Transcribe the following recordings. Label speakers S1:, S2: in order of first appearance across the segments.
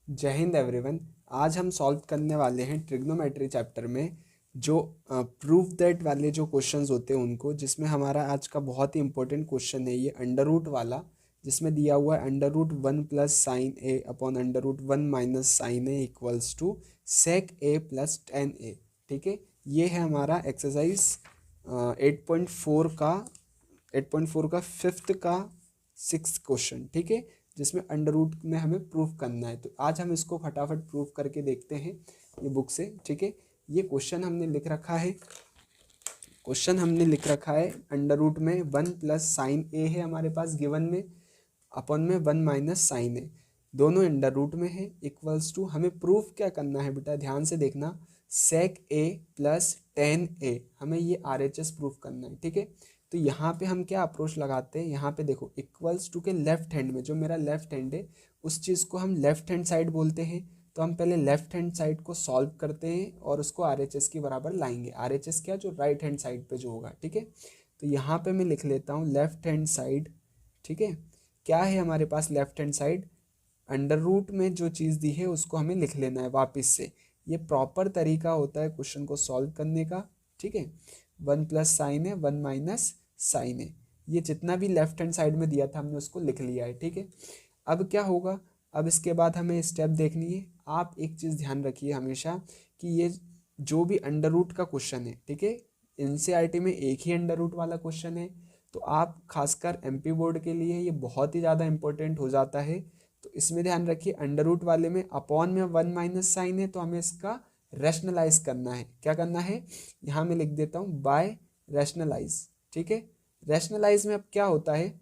S1: जय हिंद एवरीवन। आज हम सॉल्व करने वाले हैं ट्रिग्नोमेट्री चैप्टर में जो प्रूफ दैट वाले जो क्वेश्चंस होते हैं उनको, जिसमें हमारा आज का बहुत ही इंपॉर्टेंट क्वेश्चन है ये अंडर रूट वाला, जिसमें दिया हुआ है under root 1 + sin a upon under root 1 - sin a equals to sec a + tan a। ठीक है, ये है हमारा एक्सरसाइज 8.4 का फिफ्थ का सिक्स्थ क्वेश्चन। ठीक है, जिसमें अंडर रूट में हमें प्रूफ करना है। तो आज हम इसको फटाफट प्रूफ करके देखते हैं ये बुक से। ठीक है, ये क्वेश्चन हमने लिख रखा है अंडर रूट में 1 + sin a है हमारे पास गिवन में, अपन में 1 - sin a, दोनों अंडर रूट में है, इक्वल्स टू हमें प्रूफ क्या करना है बेटा, ध्यान से देखना, sec a + tan a, हमें ये RHS प्रूफ करना है। ठीक है, तो यहाँ पे हम क्या अप्रोच लगाते हैं, यहाँ पे देखो इक्वल्स टू के लेफ्ट हैंड में, जो मेरा लेफ्ट हैंड है उस चीज़ को हम लेफ्ट हैंड साइड बोलते हैं। तो हम पहले लेफ्ट हैंड साइड को सॉल्व करते हैं और उसको RHS के बराबर लाएंगे। RHS क्या, जो राइट हैंड साइड पे जो होगा। ठीक है, तो यहाँ पे मैं लिख लेता हूँ लेफ्ट हैंड साइड। ठीक है, क्या है हमारे पास left hand side, under root में जो चीज़ दी है उसको हमें लिख लेना है वापस से। ये प्रॉपर तरीका होता है क्वेश्चन को सॉल्व करने का। ठीक है, 1 + sin a 1 - sin a, ये जितना भी लेफ्ट हैंड साइड में दिया था हमने उसको लिख लिया है। ठीक है, अब क्या होगा, अब इसके बाद हमें स्टेप देखनी है। आप एक चीज़ ध्यान रखिए हमेशा कि ये जो भी अंडर रूट का क्वेश्चन है, ठीक है, NCERT में एक ही अंडर रूट वाला क्वेश्चन है, तो आप खासकर MP बोर्ड के लिए ये बहुत ही ज़्यादा इंपॉर्टेंट हो जाता है। तो इसमें ध्यान रखिए, अंडर रूट वाले में अपॉन में 1 - sin है, तो हमें इसका रैशनलाइज करना है। क्या करना है, यहाँ मैं लिख देता हूँ बाय रैशनलाइज। ठीक है, रैशनलाइज में अब क्या होता है,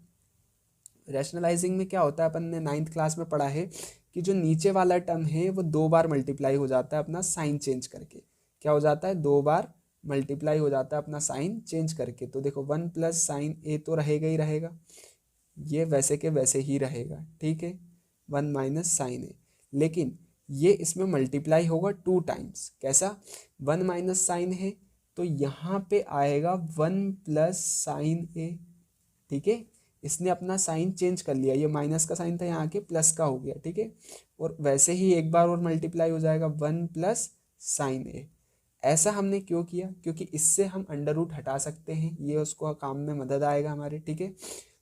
S1: रैशनलाइजिंग में क्या होता है, अपन ने 9th क्लास में पढ़ा है कि जो नीचे वाला टर्म है वो 2 बार मल्टीप्लाई हो जाता है अपना साइन चेंज करके। क्या हो जाता है, 2 बार मल्टीप्लाई हो जाता है अपना साइन चेंज करके। तो देखो 1 + sin a तो रहेगा ही रहेगा, ये वैसे के वैसे ही रहेगा। ठीक है, 1 - sin a, लेकिन ये इसमें मल्टीप्लाई होगा 2 टाइम्स। कैसा, 1 - sin है तो यहाँ पे आएगा 1 + sin a। ठीक है, इसने अपना साइन चेंज कर लिया, ये माइनस का साइन था यहाँ के प्लस का हो गया। ठीक है, और वैसे ही एक बार और मल्टीप्लाई हो जाएगा 1 + sin a। ऐसा हमने क्यों किया, क्योंकि इससे हम अंडर रूट हटा सकते हैं, ये उसको काम में मदद आएगा हमारे। ठीक है,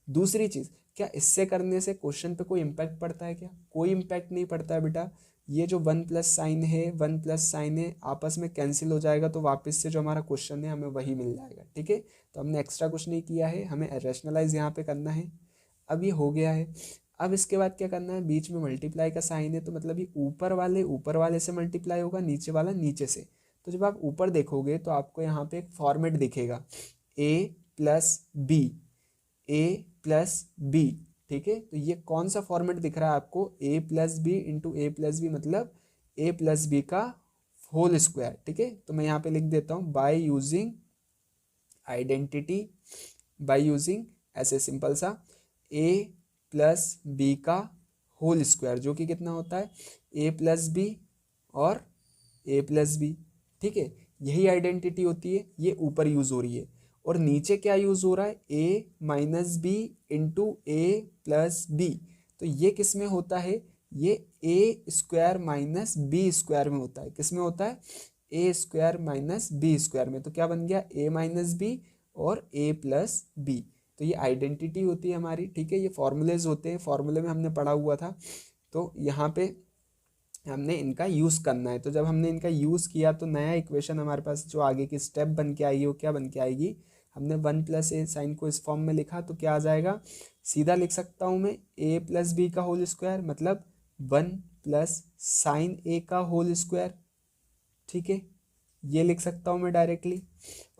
S1: दूसरी चीज़, क्या इससे करने से क्वेश्चन पे कोई इम्पैक्ट पड़ता है क्या, कोई इम्पैक्ट नहीं पड़ता है बेटा। ये जो 1 + sin है 1 + sin है आपस में कैंसिल हो जाएगा, तो वापस से जो हमारा क्वेश्चन है हमें वही मिल जाएगा। ठीक है, तो हमने एक्स्ट्रा कुछ नहीं किया है, हमें रैशनलाइज यहाँ पे करना है। अब ये हो गया है। अब इसके बाद क्या करना है, बीच में मल्टीप्लाई का साइन है, तो मतलब ये ऊपर वाले से मल्टीप्लाई होगा, नीचे वाला नीचे से। तो जब आप ऊपर देखोगे तो आपको यहाँ पे एक फॉर्मेट दिखेगा, a + b। ठीक है, तो ये कौन सा फॉर्मेट दिख रहा है आपको, a + b into a + b, मतलब a + b का होल स्क्वायर। ठीक है, तो मैं यहाँ पे लिख देता हूँ by using identity, by using ऐसे सिंपल सा a + b का होल स्क्वायर, जो कि कितना होता है a + b और a + b। ठीक है, यही आइडेंटिटी होती है, ये ऊपर यूज हो रही है। और नीचे क्या यूज हो रहा है, a - b into a + b। तो ये किस में होता है, ये a² - b² में होता है। किस में होता है, a² - b² में। तो क्या बन गया, a - b और a + b। तो ये आइडेंटिटी होती है हमारी। ठीक है, ये फॉर्मूलेज होते हैं, फॉर्मूले में हमने पढ़ा हुआ था। तो यहाँ पे हमने इनका यूज़ करना है। तो जब हमने इनका यूज़ किया तो नया इक्वेशन हमारे पास जो आगे की स्टेप बन के आएगी वो क्या बन के आएगी, हमने 1 + a साइन को इस फॉर्म में लिखा तो क्या आ जाएगा, सीधा लिख सकता हूँ मैं a + b का होल स्क्वायर, मतलब 1 + sin a का होल स्क्वायर। ठीक है, ये लिख सकता हूँ मैं डायरेक्टली।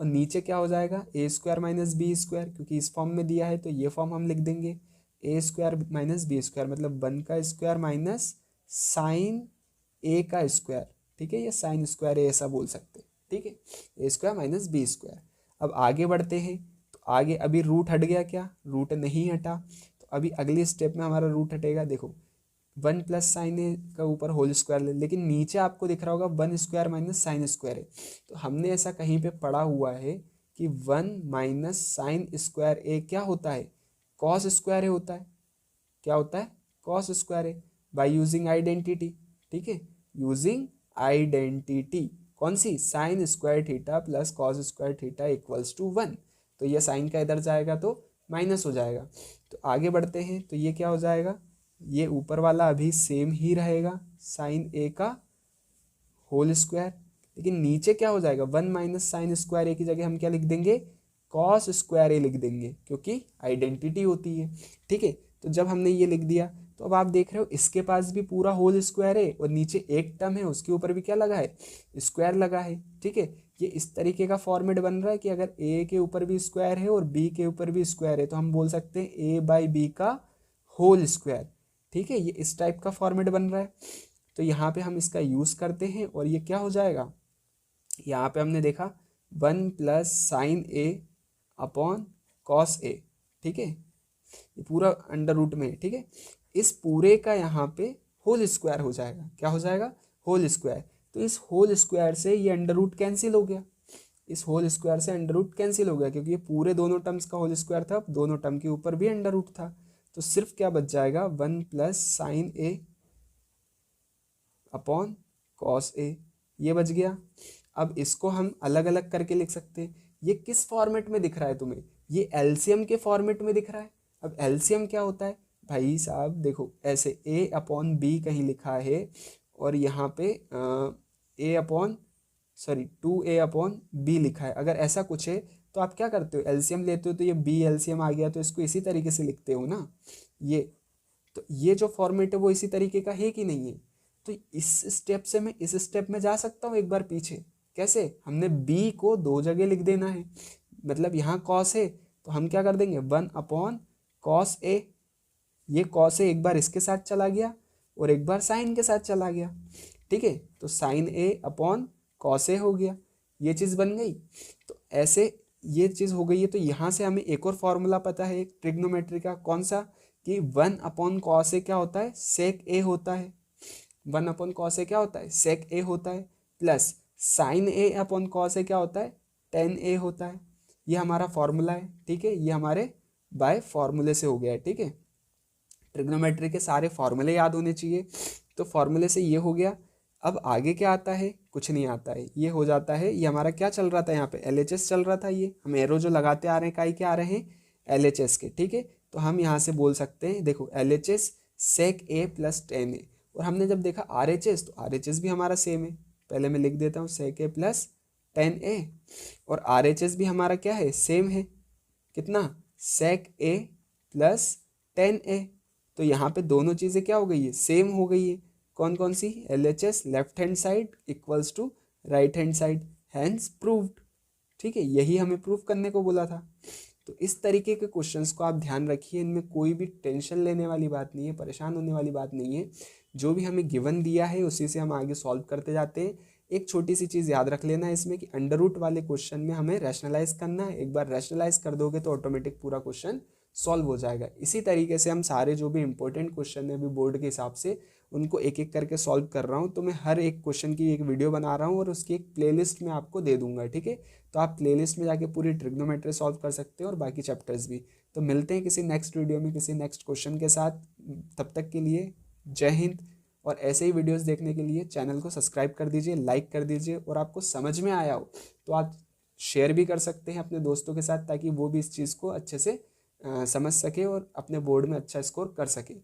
S1: और नीचे क्या हो जाएगा, a² - b², क्योंकि इस फॉर्म में दिया है तो ये फॉर्म हम लिख देंगे, a² - b², मतलब 1 का स्क्वायर माइनस साइन a का स्क्वायर। ठीक है, ये साइन स्क्वायर है ऐसा बोल सकते हैं। ठीक है, a² - b²। अब आगे बढ़ते हैं, तो आगे अभी रूट हट गया क्या, रूट नहीं हटा, तो अभी अगली स्टेप में हमारा रूट हटेगा। देखो 1 + sin a का ऊपर होल स्क्वायर ले, लेकिन नीचे आपको दिख रहा होगा 1² - sin² है। तो हमने ऐसा कहीं पे पढ़ा हुआ है कि 1 - sin² a क्या होता है, cos² होता है। क्या होता है, cos² है, बाय यूजिंग आइडेंटिटी। ठीक है, यूजिंग आइडेंटिटी कौन सी, sine square theta plus cos square theta equals to 1। तो ये साइन का इधर जाएगा तो माइनस हो जाएगा। तो आगे बढ़ते हैं, तो ये क्या हो जाएगा, ये ऊपर वाला अभी सेम ही रहेगा साइन ए का होल स्क्वायर, लेकिन नीचे क्या हो जाएगा, 1 माइनस साइन स्क्वायर ए की जगह हम क्या लिख देंगे, कॉस स्क्वायर ए लिख देंगे, क्योंकि आइडेंटिटी होती है। ठीक है, तो जब हमने ये लिख दिया तो अब आप देख रहे हो इसके पास भी पूरा होल स्क्वायर है और नीचे एक टर्म है उसके ऊपर भी क्या लगा है, स्क्वायर लगा है। ठीक है, ये इस तरीके का फॉर्मेट बन रहा है कि अगर ए के ऊपर भी स्क्वायर है और बी के ऊपर भी स्क्वायर है तो हम बोल सकते हैं ए बाई बी का होल स्क्वायर। ठीक है, ये इस टाइप का फॉर्मेट बन रहा है। तो यहाँ पे हम इसका यूज करते हैं और ये क्या हो जाएगा, यहाँ पे हमने देखा 1 plus sign A upon cos A. ठीक है, ये पूरा अंडर रूट में है। ठीक है, इस पूरे का यहाँ पे होल स्क्वायर हो जाएगा, क्या हो जाएगा, होल स्क्वायर। तो इस होल स्क्वायर से ये अंडर रूट कैंसिल हो गया, इस होल स्क्वायर से अंडर रूट कैंसिल हो गया, क्योंकि ये पूरे दोनों टर्म्स का होल स्क्वायर था, दोनों टर्म के ऊपर भी अंडर रूट था। तो सिर्फ क्या बच जाएगा, 1 plus sign A upon cos A, ये बच गया। अब इसको हम अलग अलग करके लिख सकते हैं। ये किस फॉर्मेट में दिख रहा है तुम्हें, ये एलसीएम के फॉर्मेट में दिख रहा है। अब एलसीएम क्या होता है भाई साहब, देखो ऐसे ए अपॉन बी कहीं लिखा है और यहाँ पे ए अपॉन 2a अपॉन बी लिखा है। अगर ऐसा कुछ है तो आप क्या करते हो, एलसीएम लेते हो, तो ये बी एलसीएम आ गया तो इसको इसी तरीके से लिखते हो ना। ये तो ये जो फॉर्मेट है वो इसी तरीके का है कि नहीं है। तो इस स्टेप से मैं इस स्टेप में जा सकता हूँ एक बार पीछे। कैसे, हमने b को 2 जगह लिख देना है, मतलब यहाँ कॉस है तो हम क्या कर देंगे 1 अपॉन कॉस ए। ये कॉस ए एक बार इसके साथ चला गया और एक बार साइन के साथ चला गया। ठीक है, तो sign A upon cos A हो गया, ये चीज़ बन गई। तो ऐसे ये चीज़ हो गई है। तो यहाँ से हमें एक और फॉर्मूला पता है ट्रिग्नोमेट्री का, कौन सा, कि 1 अपॉन कॉस ए क्या होता है, सेक ए होता है। 1 अपॉन कॉस ए क्या होता है, सेक ए होता है, plus sign A upon cos A क्या होता है, टेन ए होता है। ये हमारा फॉर्मूला है। ठीक है, ये हमारे बाय फॉर्मूले से हो गया है। ठीक है, ट्रिग्नोमेट्री के सारे फॉर्मूले याद होने चाहिए। तो फॉर्मूले से ये हो गया। अब आगे क्या आता है, कुछ नहीं आता है, ये हो जाता है। ये हमारा क्या चल रहा था, यहाँ पे एलएचएस चल रहा था। ये हम एरो जो लगाते आ रहे हैं काई के आ रहे हैं, एलएचएस के। ठीक है, तो हम यहाँ से बोल सकते हैं, देखो एलएचएस सेक ए प्लस टेन ए। और हमने जब देखा आरएचएस, तो आरएचएस भी हमारा सेम है। पहले मैं लिख देता हूँ सेक ए प्लस टेन ए, और आरएचएस भी हमारा क्या है, सेम है। कितना, सेक ए प्लस टेन ए। तो यहाँ पे दोनों चीज़ें क्या हो गई है, सेम हो गई है। कौन कौन सी, LHS left hand side equals to right hand side, hence proved. ठीक है, यही हमें प्रूव करने को बोला था। तो इस तरीके के क्वेश्चंस को आप ध्यान रखिए, इनमें कोई भी टेंशन लेने वाली बात नहीं है, परेशान होने वाली बात नहीं है। जो भी हमें गिवन दिया है उसी से हम आगे सॉल्व करते जाते हैं। एक छोटी सी चीज़ याद रख लेना है इसमें कि अंडर रूट वाले क्वेश्चन में हमें रैशनलाइज करना है। एक बार रैशनलाइज कर दोगे तो ऑटोमेटिक पूरा क्वेश्चन सॉल्व हो जाएगा। इसी तरीके से हम सारे जो भी इंपॉर्टेंट क्वेश्चन है अभी बोर्ड के हिसाब से उनको एक एक करके सॉल्व कर रहा हूँ। तो मैं हर एक क्वेश्चन की एक वीडियो बना रहा हूँ और उसकी एक प्लेलिस्ट में आपको दे दूंगा। ठीक है, तो आप प्लेलिस्ट में जाके पूरी ट्रिग्नोमेट्री सॉल्व कर सकते हो और बाकी चैप्टर्स भी। तो मिलते हैं किसी नेक्स्ट वीडियो में किसी नेक्स्ट क्वेश्चन के साथ। तब तक के लिए जय हिंद। और ऐसे ही वीडियोस देखने के लिए चैनल को सब्सक्राइब कर दीजिए, लाइक कर दीजिए, और आपको समझ में आया हो तो आप शेयर भी कर सकते हैं अपने दोस्तों के साथ, ताकि वो भी इस चीज़ को अच्छे से समझ सके और अपने बोर्ड में अच्छा स्कोर कर सके।